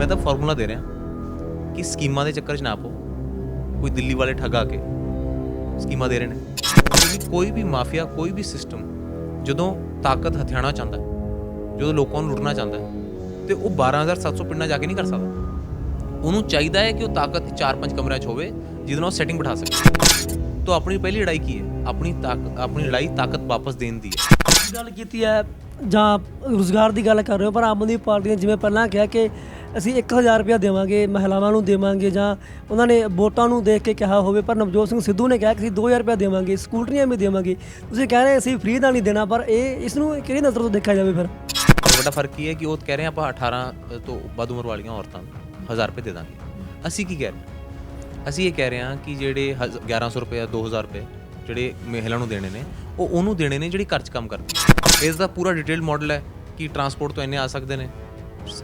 मैं तो फॉर्मूला दे रहा कि स्कीमां के चक्कर च ना पो। कोई दिल्ली वाले ठग आके स्कीमां दे रहे हैं क्योंकि कोई भी माफिया कोई भी सिस्टम ਜਦੋਂ ਤਾਕਤ ਹਥਿਆਣਾ ਚਾਹੁੰਦਾ ਜਦੋਂ ਲੋਕਾਂ ਨੂੰ ਲੁੱਟਣਾ ਚਾਹੁੰਦਾ ਤੇ ਉਹ 12700 ਪਿੰਡਾਂ ਜਾ ਕੇ ਨਹੀਂ ਕਰ ਸਕਦਾ। ਉਹਨੂੰ ਚਾਹੀਦਾ ਹੈ ਕਿ ਉਹ ਤਾਕਤ 4-5 ਕਮਰਿਆਂ 'ਚ ਹੋਵੇ ਜਿਹਦੇ ਨਾਲ ਸੈਟਿੰਗ ਬਿਠਾ ਸਕੇ। ਤਾਂ ਆਪਣੀ ਪਹਿਲੀ ਲੜਾਈ ਕੀ ਹੈ? ਆਪਣੀ ਲੜਾਈ ਤਾਕਤ ਵਾਪਸ ਦੇਣ ਦੀ ਹੈ। ਗੱਲ ਕੀਤੀ ਹੈ ਜਾਂ ਰੁਜ਼ਗਾਰ ਦੀ ਗੱਲ ਕਰ ਰਹੇ ਹੋ, ਪਰ ਆਮ ਆਦਮੀ ਪਾਰਟੀ ਨੇ ਜਿਵੇਂ ਪਹਿਲਾਂ ਕਿਹਾ ਕਿ ਅਸੀਂ 1000 ਰੁਪਇਆ ਦੇਵਾਂਗੇ, ਮਹਿਲਾਵਾਂ ਨੂੰ ਦੇਵਾਂਗੇ, ਜਾਂ ਉਹਨਾਂ ਨੇ ਵੋਟਾਂ ਨੂੰ ਦੇਖ ਕੇ ਕਿਹਾ ਹੋਵੇ, ਪਰ ਨਵਜੋਤ ਸਿੰਘ ਸਿੱਧੂ ਨੇ ਕਿਹਾ ਕਿ ਅਸੀਂ 2000 ਰੁਪਇਆ ਦੇਵਾਂਗੇ, ਸਕੂਟਰੀਆਂ ਵੀ ਦੇਵਾਂਗੇ। ਤੁਸੀਂ ਕਹਿ ਰਹੇ ਅਸੀਂ ਫ੍ਰੀ ਦਾ ਨਹੀਂ ਦੇਣਾ, ਪਰ ਇਸ ਨੂੰ ਕਿਹੜੀ ਨਜ਼ਰ ਤੋਂ ਦੇਖਿਆ ਜਾਵੇ? ਫਿਰ ਵੱਡਾ ਫਰਕ ਇਹ ਹੈ ਕਿ ਉਹ ਕਹਿ ਰਹੇ ਆਪਾਂ 18 ਤੋਂ ਵੱਧ ਉਮਰ ਵਾਲੀਆਂ ਔਰਤਾਂ ਨੂੰ 1000 ਰੁਪਏ ਦੇ ਦਾਂਗੇ। ਅਸੀਂ ਕੀ ਕਹਿ ਰਹੇ ਹਾਂ? ਅਸੀਂ ਇਹ ਕਹਿ ਰਹੇ ਹਾਂ ਕਿ ਜਿਹੜੇ 1100 ਰੁਪਏ 2000 ਰੁਪਏ ਜਿਹੜੇ ਮਹਿਲਾ ਨੂੰ ਦੇਣੇ ਨੇ ਉਹ ਉਹਨੂੰ ਦੇਣੇ ਨੇ ਜਿਹੜੀ ਘਰ 'ਚ ਕੰਮ ਕਰਦੀ। ਇਸ ਦਾ ਪੂਰਾ ਡਿਟੇਲਡ ਮਾਡਲ ਹੈ ਕਿ ਟਰਾਂਸਪੋਰਟ ਤੋਂ ਇੰਨੇ ਆ ਸਕਦੇ ਨੇ,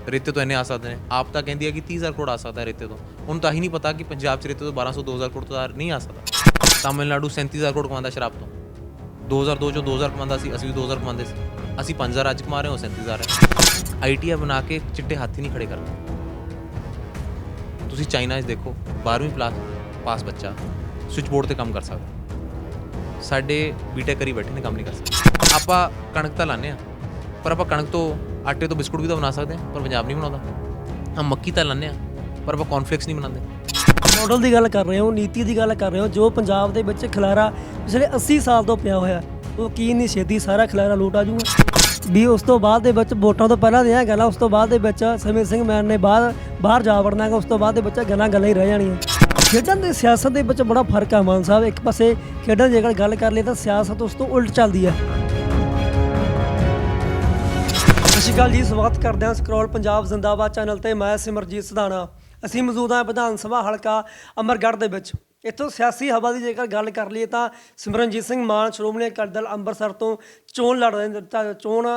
ਰੇਤੇ ਤੋਂ ਇੰਨੇ ਆ ਸਕਦੇ ਨੇ। ਆਪ ਤਾਂ ਕਹਿੰਦੀ ਹੈ ਕਿ 30,000 ਕਰੋੜ ਆ ਸਕਦਾ ਰੇਤੇ ਤੋਂ। ਉਹਨੂੰ ਤਾਂ ਹੀ ਨਹੀਂ ਪਤਾ ਕਿ ਪੰਜਾਬ 'ਚ ਰੇਤੇ ਤੋਂ 1200-2000 ਕਰੋੜ ਤੋਂ ਨਹੀਂ ਆ ਸਕਦਾ। ਤਾਮਿਲਨਾਡੂ 37,000 ਕਰੋੜ ਕਮਾਉਂਦਾ ਸ਼ਰਾਬ ਤੋਂ। 2002 'ਚੋਂ 2000 ਕਮਾਉਂਦਾ ਸੀ, ਅਸੀਂ ਵੀ 2000 ਕਮਾਉਂਦੇ ਸੀ। ਅਸੀਂ 5000 ਅੱਜ ਕਮਾ ਰਹੇ ਹਾਂ, 37,000 ਹੈ। ਆਈਟੀਆ ਬਣਾ ਕੇ ਚਿੱਟੇ ਹੱਥ ਹੀ ਨਹੀਂ ਖੜੇ ਕਰਦੇ। ਤੁਸੀਂ ਚਾਈਨਾ 'ਚ ਦੇਖੋ, 12ਵੀਂ ਪਾਸ ਬੱਚਾ ਸਵਿਚ ਬੋਰਡ 'ਤੇ ਕੰਮ ਕਰ ਸਕਦਾ। ਸਾਡੇ ਬੀਟੈਕ ਕਰੀ ਬੈਠੇ ਨੇ, ਕੰਮ ਨਹੀਂ ਕਰ ਸਕਦੇ। ਆਪਾਂ ਕਣਕ ਤਾਂ ਲਾਉਂਦੇ ਹਾਂ, ਪਰ ਆਪਾਂ ਕਣਕ ਤੋਂ ਆਟੇ ਤੋਂ ਬਿਸਕੁਟ ਵੀ ਤਾਂ ਬਣਾ ਸਕਦੇ ਹਾਂ, ਪਰ ਪੰਜਾਬ ਨਹੀਂ ਬਣਾਉਂਦਾ। ਹਾਂ, ਮੱਕੀ ਤਾਂ ਲਾਉਂਦੇ ਹਾਂ, ਪਰ ਆਪਾਂ ਕੌਰਨਫਲੇਕਸ ਨਹੀਂ ਬਣਾਉਂਦੇ। ਮਾਡਲ ਦੀ ਗੱਲ ਕਰ ਰਹੇ ਹੋ, ਨੀਤੀ ਦੀ ਗੱਲ ਕਰ ਰਹੇ ਹੋ, ਜੋ ਪੰਜਾਬ ਦੇ ਵਿੱਚ ਖਿਲਾਰਾ ਪਿਛਲੇ 80 ਸਾਲ ਤੋਂ ਪਿਆ ਹੋਇਆ, ਉਹ ਕੀ ਇੰਨੀ ਛੇਤੀ ਸਾਰਾ ਖਿਲਾਰਾ ਲੁੱਟ ਆ ਜੂਗਾ? ਵੀ ਉਸ ਤੋਂ ਬਾਅਦ ਦੇ ਵਿੱਚ ਵੋਟਾਂ ਤੋਂ ਪਹਿਲਾਂ ਦੀਆਂ ਗੱਲਾਂ, ਉਸ ਤੋਂ ਬਾਅਦ ਦੇ ਵਿੱਚ ਸਮੇਂ ਸਿੰਘ ਮੈਨ ਨੇ ਬਾਹਰ ਜਾ ਵੜਨਾ ਹੈਗਾ, ਉਸ ਤੋਂ ਬਾਅਦ ਦੇ ਵਿੱਚ ਗੱਲਾਂ ਹੀ ਰਹਿ ਜਾਣੀਆਂ। ਖੇਡਾਂ ਤੇ ਸਿਆਸਤ ਦੇ ਵਿੱਚ ਬੜਾ ਫਰਕ ਹੈ ਮਾਨ ਸਾਹਿਬ। ਇੱਕ ਪਾਸੇ ਖੇਡਾਂ ਦੀ ਜੇਕਰ ਗੱਲ ਕਰ ਲਈ ਤਾਂ ਸਿਆਸਤ ਉਸ ਤੋਂ ਉਲਟ ਚੱਲਦੀ ਹੈ। ਸਤਿ ਸ਼੍ਰੀ ਅਕਾਲ ਜੀ, ਸਵਾਗਤ ਕਰਦੇ ਹਾਂ ਸਕਰੋਲ ਪੰਜਾਬ ਜ਼ਿੰਦਾਬਾਦ ਚੈਨਲ ਤੇ। ਮੈਂ ਸਿਮਰਜੀਤ ਸਧਾਣਾ। ਅਸੀਂ ਮੌਜੂਦ ਹਾਂ ਵਿਧਾਨ ਸਭਾ ਹਲਕਾ ਅਮਰਗੜ੍ਹ ਦੇ ਵਿੱਚ। ਇੱਥੋਂ ਸਿਆਸੀ ਹਵਾ ਦੀ ਜੇਕਰ ਗੱਲ ਕਰ ਲਈਏ ਤਾਂ ਸਿਮਰਨਜੀਤ ਸਿੰਘ ਮਾਨ ਸ਼੍ਰੋਮਣੀ ਅਕਾਲੀ ਦਲ ਅੰਮ੍ਰਿਤਸਰ ਤੋਂ ਚੋਣ ਲੜ ਰਹੇ ਨੇ, ਚੋਣ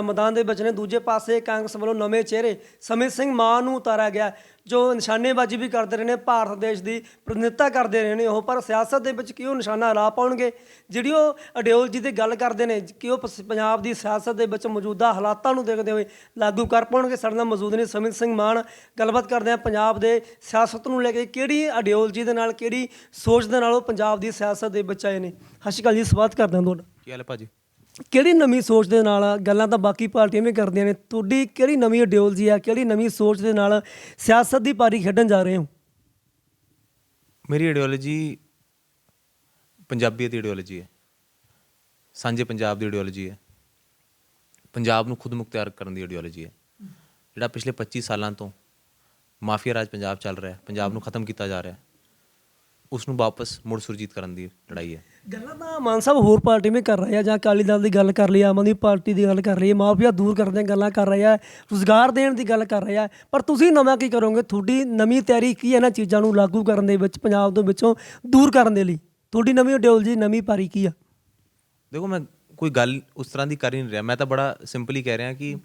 ਮੈਦਾਨ ਦੇ ਵਿੱਚ ਨੇ। ਦੂਜੇ ਪਾਸੇ ਕਾਂਗਰਸ ਵੱਲੋਂ ਨਵੇਂ ਚਿਹਰੇ ਸਮੇਂ ਸਿੰਘ ਮਾਨ ਨੂੰ ਉਤਾਰਿਆ ਗਿਆ, ਜੋ ਨਿਸ਼ਾਨੇਬਾਜ਼ੀ ਵੀ ਕਰਦੇ ਰਹੇ ਨੇ, ਭਾਰਤ ਦੇਸ਼ ਦੀ ਪ੍ਰਤੀਨਿਧਤਾ ਕਰਦੇ ਰਹੇ ਨੇ ਉਹ। ਪਰ ਸਿਆਸਤ ਦੇ ਵਿੱਚ ਕੀ ਉਹ ਨਿਸ਼ਾਨਾ ਲਾ ਪਾਉਣਗੇ? ਜਿਹੜੀ ਉਹ ਆਈਡੀਓਲੋਜੀ ਦੀ ਗੱਲ ਕਰਦੇ ਨੇ ਕਿ ਉਹ ਪੰਜਾਬ ਦੀ ਸਿਆਸਤ ਦੇ ਵਿੱਚ ਮੌਜੂਦਾ ਹਾਲਾਤਾਂ ਨੂੰ ਦੇਖਦੇ ਹੋਏ ਲਾਗੂ ਕਰ ਪਾਉਣਗੇ? ਸਾਡੇ ਨਾਲ ਮੌਜੂਦ ਨੇ ਸਮੇਂ ਸਿੰਘ ਮਾਨ। ਗੱਲਬਾਤ ਕਰਦੇ ਹਾਂ ਪੰਜਾਬ ਦੇ ਸਿਆਸਤ ਨੂੰ ਲੈ ਕੇ, ਕਿਹੜੀ ਆਈਡੀਓਲੋਜੀ ਦੇ ਨਾਲ, ਕਿਹੜੀ ਸੋਚ ਦੇ ਨਾਲ ਉਹ ਪੰਜਾਬ ਦੀ ਸਿਆਸਤ ਦੇ ਵਿੱਚ ਆਏ ਨੇ। ਸਤਿ ਸ਼੍ਰੀ ਅਕਾਲ ਜੀ, ਸਵਾਗਤ ਕਰਦੇ ਹਾਂ ਤੁਹਾਡਾ। ਕੀ ਹਾਲ ਹੈ ਭਾਜੀ? ਕਿਹੜੀ ਨਵੀਂ ਸੋਚ ਦੇ ਨਾਲ? ਗੱਲਾਂ ਤਾਂ ਬਾਕੀ ਪਾਰਟੀਆਂ ਵੀ ਕਰਦੀਆਂ ਨੇ, ਤੁਹਾਡੀ ਕਿਹੜੀ ਨਵੀਂ ਆਈਡੀਓਲੋਜੀ ਆ, ਕਿਹੜੀ ਨਵੀਂ ਸੋਚ ਦੇ ਨਾਲ ਸਿਆਸਤ ਦੀ ਪਾਰੀ ਖੇਡਣ ਜਾ ਰਹੇ ਹੋ? ਮੇਰੀ ਆਈਡੀਓਲੋਜੀ ਪੰਜਾਬੀਅਤ ਦੀ ਆਈਡੀਓਲੋਜੀ ਹੈ, ਸਾਂਝੇ ਪੰਜਾਬ ਦੀ ਆਈਡੀਓਲੋਜੀ ਹੈ, ਪੰਜਾਬ ਨੂੰ ਖੁਦ ਮੁਖਤਿਆਰ ਕਰਨ ਦੀ ਆਈਡੀਓਲੋਜੀ ਹੈ। ਜਿਹੜਾ ਪਿਛਲੇ 25 ਸਾਲਾਂ ਤੋਂ ਮਾਫੀਆ ਰਾਜ ਪੰਜਾਬ ਚੱਲ ਰਿਹਾ, ਪੰਜਾਬ ਨੂੰ ਖਤਮ ਕੀਤਾ ਜਾ ਰਿਹਾ, ਉਸ ਨੂੰ ਵਾਪਸ ਮੁੜ ਸੁਰਜੀਤ ਕਰਨ ਦੀ ਲੜਾਈ ਹੈ। ਗੱਲਾਂ ਤਾਂ ਮਾਨ ਸਾਹਿਬ ਹੋਰ ਪਾਰਟੀ ਵੀ ਕਰ ਰਹੇ ਆ, ਜਾਂ ਅਕਾਲੀ ਦਲ ਦੀ ਗੱਲ ਕਰ ਲਈ, ਆਮ ਆਦਮੀ ਪਾਰਟੀ ਦੀ ਗੱਲ ਕਰ ਰਹੀ ਹੈ, ਮਾਫੀਆ ਦੂਰ ਕਰਨ ਦੀਆਂ ਗੱਲਾਂ ਕਰ ਰਹੇ ਆ, ਰੁਜ਼ਗਾਰ ਦੇਣ ਦੀ ਗੱਲ ਕਰ ਰਹੇ ਆ। ਪਰ ਤੁਸੀਂ ਨਵਾਂ ਕੀ ਕਰੋਗੇ? ਤੁਹਾਡੀ ਨਵੀਂ ਤਿਆਰੀ ਕੀ ਹੈ ਇਹਨਾਂ ਚੀਜ਼ਾਂ ਨੂੰ ਲਾਗੂ ਕਰਨ ਦੇ ਵਿੱਚ, ਪੰਜਾਬ ਦੇ ਵਿੱਚੋਂ ਦੂਰ ਕਰਨ ਦੇ ਲਈ? ਤੁਹਾਡੀ ਨਵੀਂ ਆਈਡੀਓਲੋਜੀ, ਨਵੀਂ ਪਾਰੀ ਕੀ ਆ? ਦੇਖੋ, ਮੈਂ ਕੋਈ ਗੱਲ ਉਸ ਤਰ੍ਹਾਂ ਦੀ ਕਰ ਹੀ ਨਹੀਂ ਰਿਹਾ। ਮੈਂ ਤਾਂ ਬੜਾ ਸਿੰਪਲੀ ਕਹਿ ਰਿਹਾ ਕਿ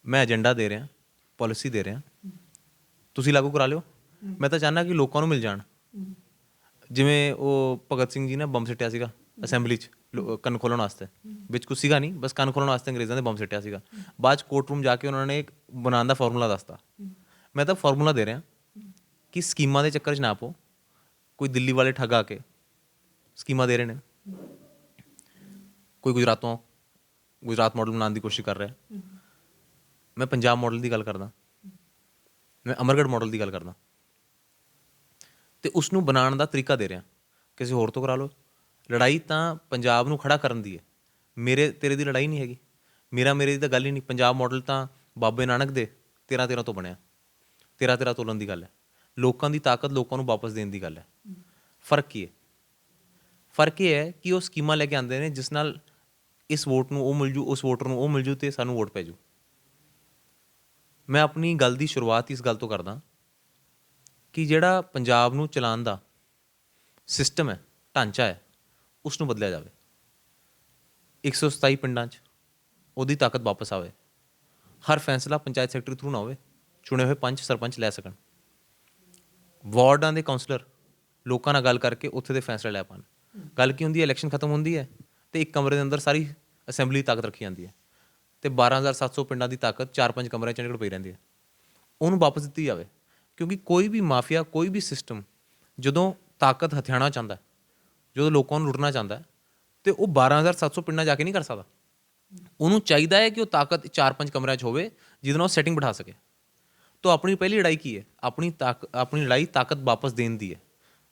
ਮੈਂ ਏਜੰਡਾ ਦੇ ਰਿਹਾ, ਪਾਲਿਸੀ ਦੇ ਰਿਹਾ, ਤੁਸੀਂ ਲਾਗੂ ਕਰਾ ਲਿਓ। ਮੈਂ ਤਾਂ ਚਾਹੁੰਦਾ ਕਿ ਲੋਕਾਂ ਨੂੰ ਮਿਲ ਜਾਣ। ਜਿਵੇਂ ਉਹ ਭਗਤ ਸਿੰਘ ਜੀ ਨੇ ਬੰਬ ਸਿੱਟਿਆ ਸੀਗਾ ਅਸੈਂਬਲੀ 'ਚ ਕੰਨ ਖੋਲ੍ਹਣ ਵਾਸਤੇ, ਵਿੱਚ ਕੁਛ ਸੀਗਾ ਨਹੀਂ, ਬਸ ਕੰਨ ਖੋਲ੍ਹਣ ਵਾਸਤੇ ਅੰਗਰੇਜ਼ਾਂ ਦੇ ਬੰਬ ਸਿੱਟਿਆ ਸੀਗਾ। ਬਾਅਦ 'ਚ ਕੋਰਟ ਰੂਮ ਜਾ ਕੇ ਉਹਨਾਂ ਨੇ ਇੱਕ ਬਣਾਉਣ ਦਾ ਫਾਰਮੂਲਾ ਦੱਸਤਾ। ਮੈਂ ਤਾਂ ਫਾਰਮੂਲਾ ਦੇ ਰਿਹਾ ਕਿ ਸਕੀਮਾਂ ਦੇ ਚੱਕਰ 'ਚ ਨਾ ਪਓ। ਕੋਈ ਦਿੱਲੀ ਵਾਲੇ ਠੱਗ ਆ ਕੇ ਸਕੀਮਾਂ ਦੇ ਰਹੇ ਨੇ, ਕੋਈ ਗੁਜਰਾਤ ਮਾਡਲ ਬਣਾਉਣ ਦੀ ਕੋਸ਼ਿਸ਼ ਕਰ ਰਿਹਾ। ਮੈਂ ਪੰਜਾਬ ਮਾਡਲ ਦੀ ਗੱਲ ਕਰਦਾ, ਮੈਂ ਅਮਰਗੜ੍ਹ ਮਾਡਲ ਦੀ ਗੱਲ ਕਰਦਾ, ਅਤੇ ਉਸ ਨੂੰ ਬਣਾਉਣ ਦਾ ਤਰੀਕਾ ਦੇ ਰਿਹਾ। ਕਿਸੇ ਹੋਰ ਤੋਂ ਕਰਾ ਲਓ। ਲੜਾਈ ਤਾਂ ਪੰਜਾਬ ਨੂੰ ਖੜਾ ਕਰਨ ਦੀ ਹੈ, ਮੇਰੇ ਤੇਰੇ ਦੀ ਲੜਾਈ ਨਹੀਂ ਹੈਗੀ। ਮੇਰੇ ਦੀ ਤਾਂ ਗੱਲ ਹੀ ਨਹੀਂ। ਪੰਜਾਬ ਮਾਡਲ ਤਾਂ ਬਾਬੇ ਨਾਨਕ ਦੇ 13-13 ਤੋਂ ਬਣਿਆ, 13-13 ਤੋਲਣ ਦੀ ਗੱਲ ਹੈ। ਲੋਕਾਂ ਦੀ ਤਾਕਤ ਲੋਕਾਂ ਨੂੰ ਵਾਪਸ ਦੇਣ ਦੀ ਗੱਲ ਹੈ। ਫਰਕ ਕੀ ਹੈ? ਫਰਕ ਇਹ ਹੈ ਕਿ ਉਹ ਸਕੀਮਾਂ ਲੈ ਕੇ ਆਉਂਦੇ ਨੇ ਜਿਸ ਨਾਲ ਇਸ ਵੋਟ ਨੂੰ ਉਹ ਮਿਲ ਜੂ, ਉਸ ਵੋਟਰ ਨੂੰ ਉਹ ਮਿਲ ਜੂ ਅਤੇ ਸਾਨੂੰ ਵੋਟ ਪੈ ਜੂ। ਮੈਂ ਆਪਣੀ ਗੱਲ ਦੀ ਸ਼ੁਰੂਆਤ ਇਸ ਗੱਲ ਤੋਂ ਕਰਦਾ ਕਿ ਜਿਹੜਾ ਪੰਜਾਬ ਨੂੰ ਚਲਾਉਣ ਦਾ ਸਿਸਟਮ ਹੈ, ਢਾਂਚਾ ਹੈ, ਉਸ ਨੂੰ ਬਦਲਿਆ ਜਾਵੇ। 127 ਪਿੰਡਾਂ 'ਚ ਉਹਦੀ ਤਾਕਤ ਵਾਪਸ ਆਵੇ। ਹਰ ਫੈਸਲਾ ਪੰਚਾਇਤ ਸੈਕਟਰੀ ਥਰੂ ਨਾ ਹੋਵੇ, ਚੁਣੇ ਹੋਏ ਪੰਚ ਸਰਪੰਚ ਲੈ ਸਕਣ। ਵਾਰਡਾਂ ਦੇ ਕਾਉਂਸਲਰ ਲੋਕਾਂ ਨਾਲ ਗੱਲ ਕਰਕੇ ਉੱਥੇ ਦੇ ਫੈਸਲੇ ਲੈ ਪਾਉਣ। ਗੱਲ ਕੀ ਹੁੰਦੀ ਹੈ? ਇਲੈਕਸ਼ਨ ਖਤਮ ਹੁੰਦੀ ਹੈ ਅਤੇ ਇੱਕ ਕਮਰੇ ਦੇ ਅੰਦਰ ਸਾਰੀ ਅਸੈਂਬਲੀ ਦੀ ਤਾਕਤ ਰੱਖੀ ਜਾਂਦੀ ਹੈ, ਅਤੇ 12,700 ਪਿੰਡਾਂ ਦੀ ਤਾਕਤ 4-5 ਕਮਰਿਆਂ 'ਚ ਨਿਕਲ ਪਈ ਰਹਿੰਦੀ ਹੈ। ਉਹਨੂੰ ਵਾਪਸ ਦਿੱਤੀ ਜਾਵੇ। ਕਿਉਂਕਿ ਕੋਈ ਵੀ ਮਾਫੀਆ, ਕੋਈ ਵੀ ਸਿਸਟਮ ਜਦੋਂ ਤਾਕਤ ਹਥਿਆਣਾ ਚਾਹੁੰਦਾ ਹੈ, ਜਦੋਂ ਲੋਕਾਂ ਨੂੰ ਲੁੱਟਣਾ ਚਾਹੁੰਦਾ ਹੈ, ਤੇ ਉਹ 12,700 ਪਿੰਡਾਂ ਜਾ ਕੇ ਨਹੀਂ ਕਰ ਸਕਦਾ। ਉਹਨੂੰ ਚਾਹੀਦਾ ਹੈ ਕਿ ਉਹ ਤਾਕਤ 4-5 ਕਮਰਿਆਂ 'ਚ ਹੋਵੇ ਜਿਹਦੇ ਨਾਲ ਉਹ ਸੈਟਿੰਗ ਬਿਠਾ ਸਕੇ। ਤਾਂ ਆਪਣੀ ਪਹਿਲੀ ਲੜਾਈ ਕੀ ਹੈ? ਆਪਣੀ ਲੜਾਈ ਤਾਕਤ ਵਾਪਸ ਦੇਣ ਦੀ ਹੈ।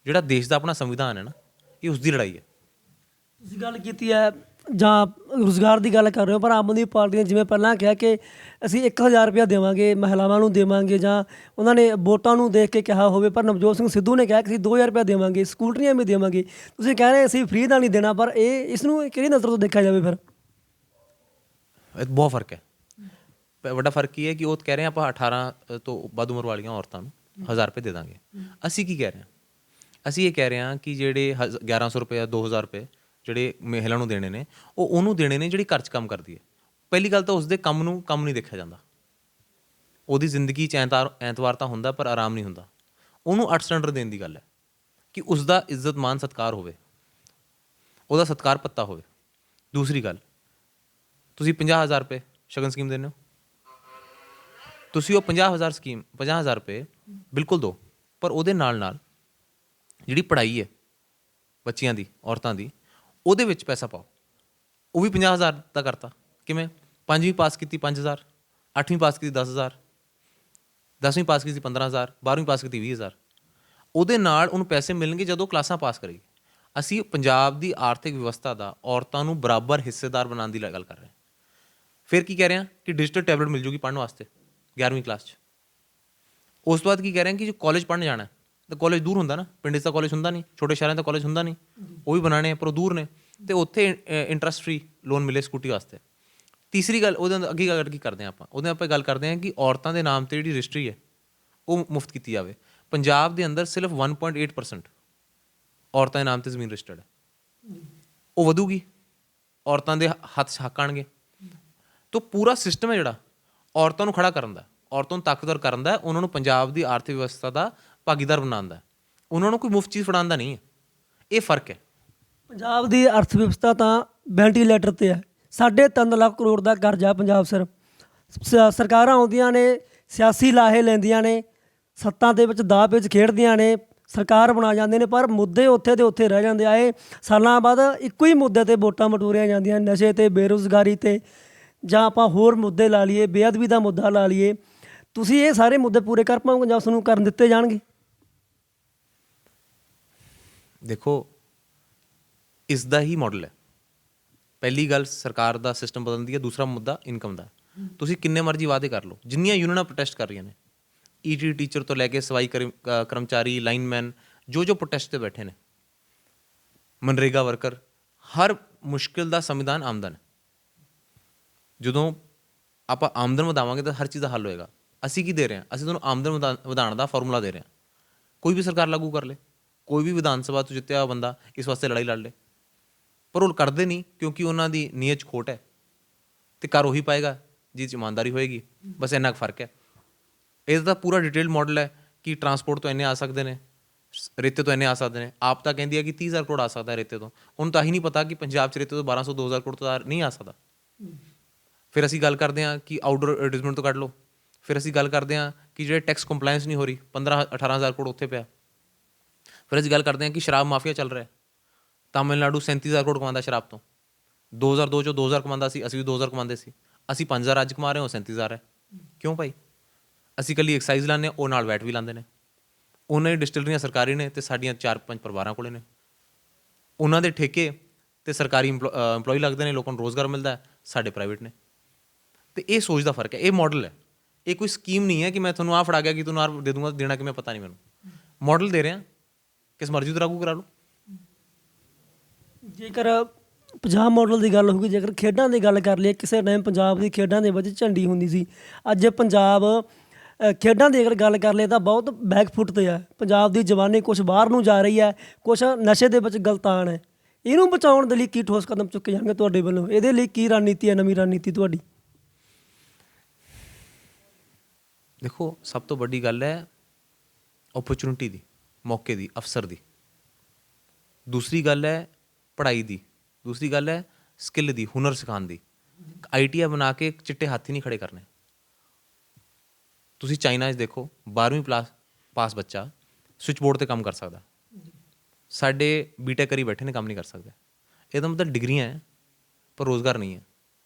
ਜਿਹੜਾ ਦੇਸ਼ ਦਾ ਆਪਣਾ ਸੰਵਿਧਾਨ ਹੈ ਨਾ, ਇਹ ਉਸ ਦੀ ਲੜਾਈ ਹੈ। ਤੁਸੀਂ ਗੱਲ ਕੀਤੀ ਹੈ ਜਾਂ ਰੁਜ਼ਗਾਰ ਦੀ ਗੱਲ ਕਰ ਰਹੇ ਹੋ, ਪਰ ਆਮ ਆਦਮੀ ਪਾਰਟੀ ਨੇ ਜਿਵੇਂ ਪਹਿਲਾਂ ਕਿਹਾ ਕਿ ਅਸੀਂ 1,000 ਰੁਪਇਆ ਦੇਵਾਂਗੇ, ਮਹਿਲਾਵਾਂ ਨੂੰ ਦੇਵਾਂਗੇ, ਜਾਂ ਉਹਨਾਂ ਨੇ ਵੋਟਾਂ ਨੂੰ ਦੇਖ ਕੇ ਕਿਹਾ ਹੋਵੇ, ਪਰ ਨਵਜੋਤ ਸਿੰਘ ਸਿੱਧੂ ਨੇ ਕਿਹਾ ਕਿ ਅਸੀਂ 2,000 ਰੁਪਇਆ ਦੇਵਾਂਗੇ, ਸਕੂਟਰੀਆਂ ਵੀ ਦੇਵਾਂਗੇ। ਤੁਸੀਂ ਕਹਿ ਰਹੇ ਅਸੀਂ ਫ੍ਰੀ ਦਾ ਨਹੀਂ ਦੇਣਾ, ਪਰ ਇਸ ਨੂੰ ਕਿਹੜੀ ਨਜ਼ਰ ਤੋਂ ਦੇਖਿਆ ਜਾਵੇ ਫਿਰ? ਇਹ ਬਹੁਤ ਫਰਕ ਹੈ। ਵੱਡਾ ਫਰਕ ਕੀ ਹੈ ਕਿ ਉਹ ਕਹਿ ਰਹੇ ਆਪਾਂ 18 ਤੋਂ ਵੱਧ ਉਮਰ ਵਾਲੀਆਂ ਔਰਤਾਂ ਨੂੰ 1,000 ਰੁਪਏ ਦੇ ਦਾਂਗੇ। ਅਸੀਂ ਕੀ ਕਹਿ ਰਹੇ ਹਾਂ? ਅਸੀਂ ਇਹ ਕਹਿ ਰਹੇ ਹਾਂ ਕਿ ਜਿਹੜੇ 1,100 ਰੁਪਏ, 2,000 ਰੁਪਏ ਜਿਹੜੇ ਮਹਿਲਾ ਨੂੰ ਦੇਣੇ ਨੇ, ਉਹ ਉਹਨੂੰ ਦੇਣੇ ਨੇ ਜਿਹੜੀ ਘਰ 'ਚ ਕੰਮ ਕਰਦੀ ਹੈ। ਪਹਿਲੀ ਗੱਲ ਤਾਂ ਉਸਦੇ ਕੰਮ ਨਹੀਂ ਦੇਖਿਆ ਜਾਂਦਾ। ਉਹਦੀ ਜ਼ਿੰਦਗੀ 'ਚ ਐਤਵਾਰ ਤਾਂ ਹੁੰਦਾ, ਪਰ ਆਰਾਮ ਨਹੀਂ ਹੁੰਦਾ। ਉਹਨੂੰ 8 ਸਿਲੰਡਰ ਦੇਣ ਦੀ ਗੱਲ ਹੈ ਕਿ ਉਸਦਾ ਇੱਜ਼ਤ ਮਾਨ ਸਤਿਕਾਰ ਹੋਵੇ, ਉਹਦਾ ਸਤਿਕਾਰ ਪੱਤਾ ਹੋਵੇ। ਦੂਸਰੀ ਗੱਲ, ਤੁਸੀਂ 50,000 ਰੁਪਏ ਸ਼ਗਨ ਸਕੀਮ ਦਿੰਦੇ ਹੋ, ਤੁਸੀਂ ਉਹ 50,000 ਰੁਪਏ ਬਿਲਕੁਲ ਦਿਓ, ਪਰ ਉਹਦੇ ਨਾਲ ਨਾਲ ਜਿਹੜੀ ਪੜ੍ਹਾਈ ਹੈ ਬੱਚਿਆਂ ਦੀ, ਔਰਤਾਂ ਦੀ, ਉਹਦੇ ਵਿੱਚ ਪੈਸਾ ਪਾਓ। ਉਹ ਵੀ 50,000 ਦਾ ਕਰਤਾ। ਕਿਵੇਂ? 5ਵੀਂ ਪਾਸ ਕੀਤੀ 5,000, 8ਵੀਂ ਪਾਸ ਕੀਤੀ 10,000, 10ਵੀਂ ਪਾਸ ਕੀਤੀ 15,000, 12ਵੀਂ ਪਾਸ ਕੀਤੀ 20,000। ਉਹਦੇ ਨਾਲ ਉਹਨੂੰ ਪੈਸੇ ਮਿਲਣਗੇ ਜਦੋਂ ਕਲਾਸਾਂ ਪਾਸ ਕਰੇਗੀ। ਅਸੀਂ ਪੰਜਾਬ ਦੀ ਆਰਥਿਕ ਵਿਵਸਥਾ ਦਾ ਔਰਤਾਂ ਨੂੰ ਬਰਾਬਰ ਹਿੱਸੇਦਾਰ ਬਣਾਉਣ ਦੀ ਗੱਲ ਕਰ ਰਹੇ ਹਾਂ। ਫਿਰ ਕੀ ਕਹਿ ਰਹੇ ਹਾਂ ਕਿ ਡਿਜੀਟਲ ਟੈਬਲੇਟ ਮਿਲ ਜੂਗੀ ਪੜ੍ਹਨ ਵਾਸਤੇ 11ਵੀਂ ਕਲਾਸ 'ਚ। ਉਸ ਤੋਂ ਬਾਅਦ ਕੀ ਕਹਿ ਰਹੇ ਹਾਂ ਕਿ ਜੋ ਕਾਲਜ ਪੜ੍ਹਨ ਜਾਣਾ ਤਾਂ ਕਾਲਜ ਦੂਰ ਹੁੰਦਾ ਨਾ, ਪਿੰਡ 'ਚ ਤਾਂ ਕਾਲਜ ਹੁੰਦਾ ਨਹੀਂ, ਛੋਟੇ ਸ਼ਹਿਰਾਂ ਦਾ ਕਾਲਜ ਹੁੰਦਾ ਨਹੀਂ, ਉਹ ਵੀ ਬਣਾਉਣੇ ਆ ਪਰ ਉਹ ਦੂਰ ਨੇ, ਅਤੇ ਉੱਥੇ ਇੰਟਰਸਟ ਫਰੀ ਲੋਨ ਮਿਲੇ ਸਕੂਟੀ ਵਾਸਤੇ। ਤੀਸਰੀ ਗੱਲ, ਉਹਦੇ ਅੰਦਰ ਅੱਗੇ ਕੀ ਕਰਦੇ ਹਾਂ ਉਹਦੇ ਆਪਾਂ ਗੱਲ ਕਰਦੇ ਹਾਂ ਕਿ ਔਰਤਾਂ ਦੇ ਨਾਮ 'ਤੇ ਜਿਹੜੀ ਰਜਿਸਟਰੀ ਹੈ ਉਹ ਮੁਫਤ ਕੀਤੀ ਜਾਵੇ। ਪੰਜਾਬ ਦੇ ਅੰਦਰ ਸਿਰਫ 1.8% ਔਰਤਾਂ ਦੇ ਨਾਮ 'ਤੇ ਜ਼ਮੀਨ ਰਜਿਸਟਰਡ ਹੈ। ਉਹ ਵਧੂਗੀ, ਔਰਤਾਂ ਦੇ ਹੱਥ 'ਚ ਹੱਕ ਆਉਣਗੇ। ਤਾਂ ਪੂਰਾ ਸਿਸਟਮ ਹੈ ਜਿਹੜਾ ਔਰਤਾਂ ਨੂੰ ਖੜਾ ਕਰਨ ਦਾ, ਔਰਤਾਂ ਨੂੰ ਤਾਕਤਵਰ ਕਰਨ ਦਾ, ਉਹਨਾਂ ਨੂੰ ਪੰਜਾਬ ਦੀ ਆਰਥਿਕ ਵਿਵਸਥਾ ਦਾ ਭਾਗੀਦਾਰ ਬਣਾਉਣ ਦਾ, ਉਹਨਾਂ ਨੂੰ ਕੋਈ ਮੁਫਤ ਚੀਜ਼ ਫੜਾਉਣ ਦਾ ਨਹੀਂ ਹੈ। ਇਹ ਫਰਕ ਹੈ। ਪੰਜਾਬ ਦੀ ਅਰਥ ਵਿਵਸਥਾ ਤਾਂ ਵੈਂਟੀਲੇਟਰ 'ਤੇ ਹੈ। 3.5 ਲੱਖ ਕਰੋੜ ਦਾ ਕਰਜ਼ਾ ਪੰਜਾਬ ਸਿਰ। ਸਰਕਾਰਾਂ ਆਉਂਦੀਆਂ ਨੇ, ਸਿਆਸੀ ਲਾਹੇ ਲੈਂਦੀਆਂ ਨੇ, ਸੱਤਾਂ ਦੇ ਵਿੱਚ ਦਾਅ ਪੇਚ ਖੇਡਦੀਆਂ ਨੇ, ਸਰਕਾਰ ਬਣਾ ਜਾਂਦੇ ਨੇ, ਪਰ ਮੁੱਦੇ ਉੱਥੇ ਦੇ ਉੱਥੇ ਰਹਿ ਜਾਂਦੇ ਆ। ਇਹ ਸਾਲਾਂ ਬਾਅਦ ਇੱਕੋ ਹੀ ਮੁੱਦੇ 'ਤੇ ਵੋਟਾਂ ਮਟੋਰੀਆਂ ਜਾਂਦੀਆਂ, ਨਸ਼ੇ 'ਤੇ, ਬੇਰੁਜ਼ਗਾਰੀ 'ਤੇ, ਜਾਂ ਆਪਾਂ ਹੋਰ ਮੁੱਦੇ ਲਾ ਲਈਏ, ਬੇਅਦਬੀ ਦਾ ਮੁੱਦਾ ਲਾ ਲਈਏ। ਤੁਸੀਂ ਇਹ ਸਾਰੇ ਮੁੱਦੇ ਪੂਰੇ ਕਰ ਪਾਓਗੇ ਜਾਂ ਉਸ ਨੂੰ ਕਰਨ ਦਿੱਤੇ ਜਾਣਗੇ? ਦੇਖੋ, ਇਸ ਦਾ ਹੀ ਮਾਡਲ ਹੈ। ਪਹਿਲੀ ਗੱਲ ਸਰਕਾਰ ਦਾ ਸਿਸਟਮ ਬਦਲਣ ਦੀ ਹੈ। ਦੂਸਰਾ ਮੁੱਦਾ ਇਨਕਮ ਦਾ। ਤੁਸੀਂ ਕਿੰਨੇ ਮਰਜ਼ੀ ਵਾਅਦੇ ਕਰ ਲਓ, ਜਿੰਨੀਆਂ ਯੂਨੀਅਨਾਂ ਪ੍ਰੋਟੈਸਟ ਕਰ ਰਹੀਆਂ ਨੇ, ਈਟੀ ਟੀਚਰ ਤੋਂ ਲੈ ਕੇ ਸਫਾਈ ਕਰਮਚਾਰੀ, ਲਾਈਨਮੈਨ, ਜੋ ਪ੍ਰੋਟੈਸਟ 'ਤੇ ਬੈਠੇ ਨੇ, ਮਨਰੇਗਾ ਵਰਕਰ, ਹਰ ਮੁਸ਼ਕਿਲ ਦਾ ਸੰਵਿਧਾਨ ਆਮਦਨ ਹੈ। ਜਦੋਂ ਆਪਾਂ ਆਮਦਨ ਵਧਾਵਾਂਗੇ ਤਾਂ ਹਰ ਚੀਜ਼ ਦਾ ਹੱਲ ਹੋਏਗਾ। ਅਸੀਂ ਕੀ ਦੇ ਰਹੇ ਹਾਂ? ਅਸੀਂ ਤੁਹਾਨੂੰ ਆਮਦਨ ਵਧਾਉਣ ਦਾ ਫਾਰਮੂਲਾ ਦੇ ਰਹੇ ਹਾਂ। ਕੋਈ ਵੀ ਸਰਕਾਰ ਲਾਗੂ ਕਰ ਲੇ, ਕੋਈ ਵੀ ਵਿਧਾਨ ਸਭਾ ਤੋਂ ਜਿੱਤਿਆ ਹੋਇਆ ਬੰਦਾ ਇਸ ਵਾਸਤੇ ਲੜਾਈ ਲੜ ਲੇ, ਪਰ ਉਹ ਕਰਦੇ ਨਹੀਂ ਕਿਉਂਕਿ ਉਹਨਾਂ ਦੀ ਨੀਅਤ 'ਚ ਖੋਟ ਹੈ, ਅਤੇ ਕਰ ਉਹੀ ਪਾਏਗਾ ਜਿਹਦੇ 'ਚ ਇਮਾਨਦਾਰੀ ਹੋਏਗੀ। ਬਸ ਇੰਨਾ ਕੁ ਫਰਕ ਹੈ। ਇਹਦਾ ਤਾਂ ਪੂਰਾ ਡਿਟੇਲ ਮਾਡਲ ਹੈ ਕਿ ਟਰਾਂਸਪੋਰਟ ਤੋਂ ਇੰਨੇ ਆ ਸਕਦੇ ਨੇ, ਰੇਤੇ ਤੋਂ ਇੰਨੇ ਆ ਸਕਦੇ ਨੇ। ਆਪ ਤਾਂ ਕਹਿੰਦੀ ਹੈ ਕਿ 30,000 ਕਰੋੜ ਆ ਸਕਦਾ ਰੇਤੇ ਤੋਂ। ਉਹਨੂੰ ਤਾਂ ਹੀ ਨਹੀਂ ਪਤਾ ਕਿ ਪੰਜਾਬ 'ਚ ਰੇਤੇ ਤੋਂ 1,200-2,000 ਕਰੋੜ ਤੋਂ ਨਹੀਂ ਆ ਸਕਦਾ। ਫਿਰ ਅਸੀਂ ਗੱਲ ਕਰਦੇ ਹਾਂ ਕਿ ਆਊਟਡੋਰ ਐਡਵਰਟਾਈਜ਼ਮੈਂਟ ਤੋਂ ਕੱਢ ਲਓ। ਫਿਰ ਅਸੀਂ ਗੱਲ ਕਰਦੇ ਹਾਂ ਕਿ ਜਿਹੜੇ ਟੈਕਸ ਕੰਪਲਾਇੰਸ ਨਹੀਂ ਹੋ ਰਹੀ, 15-18,000 ਕਰੋੜ ਉੱਥੇ ਪਿਆ। ਫਿਰ ਅਸੀਂ ਗੱਲ ਕਰਦੇ ਹਾਂ ਕਿ ਸ਼ਰਾਬ ਮਾਫੀਆ ਚੱਲ ਰਿਹਾ। ਤਾਮਿਲਨਾਡੂ 37,000 ਕਰੋੜ ਕਮਾਉਂਦਾ ਸ਼ਰਾਬ ਤੋਂ। 2002 'ਚੋਂ 2,000 ਕਮਾਉਂਦਾ ਸੀ, ਅਸੀਂ ਵੀ 2,000 ਕਮਾਉਂਦੇ ਸੀ। ਅਸੀਂ 5,000 ਅੱਜ ਕਮਾ ਰਹੇ ਹਾਂ, ਉਹ 37,000 ਹੈ। ਕਿਉਂ ਭਾਈ? ਅਸੀਂ ਇਕੱਲੀ ਐਕਸਾਈਜ਼ ਲਾਉਂਦੇ ਹਾਂ, ਉਹ ਨਾਲ ਵੈਟ ਵੀ ਲਾਉਂਦੇ ਨੇ। ਉਹਨਾਂ ਦੀ ਡਿਸਟਿਲਰੀਆਂ ਸਰਕਾਰੀ ਨੇ ਅਤੇ ਸਾਡੀਆਂ 4-5 ਪਰਿਵਾਰਾਂ ਕੋਲ ਨੇ। ਉਹਨਾਂ ਦੇ ਠੇਕੇ ਅਤੇ ਸਰਕਾਰੀ ਇੰਪਲੋਈ ਲੱਗਦੇ ਨੇ, ਲੋਕਾਂ ਨੂੰ ਰੋਜ਼ਗਾਰ ਮਿਲਦਾ, ਸਾਡੇ ਪ੍ਰਾਈਵੇਟ ਨੇ। ਅਤੇ ਇਹ ਸੋਚ ਦਾ ਫਰਕ ਹੈ। ਇਹ ਮਾਡਲ ਹੈ। ਇਹ ਕੋਈ ਸਕੀਮ ਨਹੀਂ ਹੈ ਕਿ ਮੈਂ ਤੁਹਾਨੂੰ ਆਹ ਫੜਾ ਗਿਆ ਕਿ ਤੁਹਾਨੂੰ ਆਹ ਦੇ ਦੂੰਗਾ, ਦੇਣਾ ਕਿ ਮੈਂ ਪਤਾ ਨਹੀਂ ਮੈਨੂੰ। ਮਾਡਲ ਦੇ ਰਿਹਾ, ਕਿਸ ਮਰਜ਼ੀ ਤੋਂ ਲਾਗੂ ਕਰਾ ਲਓ। ਜੇਕਰ ਪੰਜਾਬ ਮਾਡਲ ਦੀ ਗੱਲ ਹੋਊਗੀ, ਜੇਕਰ ਖੇਡਾਂ ਦੀ ਗੱਲ ਕਰ ਲਈਏ, ਕਿਸੇ ਟਾਈਮ ਪੰਜਾਬ ਦੀ ਖੇਡਾਂ ਦੇ ਵਿੱਚ ਝੰਡੀ ਹੁੰਦੀ ਸੀ। ਅੱਜ ਪੰਜਾਬ ਖੇਡਾਂ ਦੀ ਅਗਰ ਗੱਲ ਕਰ ਲਈਏ ਤਾਂ ਬਹੁਤ ਬੈਕਫੁੱਟ 'ਤੇ ਹੈ। ਪੰਜਾਬ ਦੀ ਜਵਾਨੀ ਕੁਛ ਬਾਹਰ ਨੂੰ ਜਾ ਰਹੀ ਹੈ, ਕੁਛ ਨਸ਼ੇ ਦੇ ਵਿੱਚ ਗਲਤਾਨ ਹੈ। ਇਹਨੂੰ ਬਚਾਉਣ ਦੇ ਲਈ ਕੀ ਠੋਸ ਕਦਮ ਚੁੱਕੇ ਜਾਣਗੇ ਤੁਹਾਡੇ ਵੱਲੋਂ? ਇਹਦੇ ਲਈ ਕੀ ਰਣਨੀਤੀ ਹੈ, ਨਵੀਂ ਰਣਨੀਤੀ ਤੁਹਾਡੀ? ਦੇਖੋ, ਸਭ ਤੋਂ ਵੱਡੀ ਗੱਲ ਹੈ ਓਪਰਚੁਨਿਟੀ ਦੀ, ਮੌਕੇ ਦੀ, ਅਵਸਰ ਦੀ। ਦੂਸਰੀ ਗੱਲ ਹੈ ਪੜ੍ਹਾਈ ਦੀ। ਦੂਸਰੀ ਗੱਲ ਹੈ ਸਕਿੱਲ ਦੀ, ਹੁਨਰ ਸਿਖਾਉਣ ਦੀ। ITI ਬਣਾ ਕੇ ਚਿੱਟੇ ਹੱਥ ਹੀ ਨਹੀਂ ਖੜੇ ਕਰਨੇ। ਤੁਸੀਂ ਚਾਈਨਾ 'ਚ ਦੇਖੋ 12ਵੀਂ ਪਾਸ ਬੱਚਾ ਸਵਿਚ ਬੋਰਡ ਤੇ ਕੰਮ ਕਰ ਸਕਦਾ, ਸਾਡੇ ਬੀਟੈਕ ਕਰੀ ਬੈਠੇ ਨੇ ਕੰਮ ਨਹੀਂ ਕਰ ਸਕਦੇ। ਇਹਦਾ ਮਤਲਬ ਡਿਗਰੀਆਂ ਹੈ ਪਰ ਰੋਜ਼ਗਾਰ ਨਹੀਂ ਹੈ।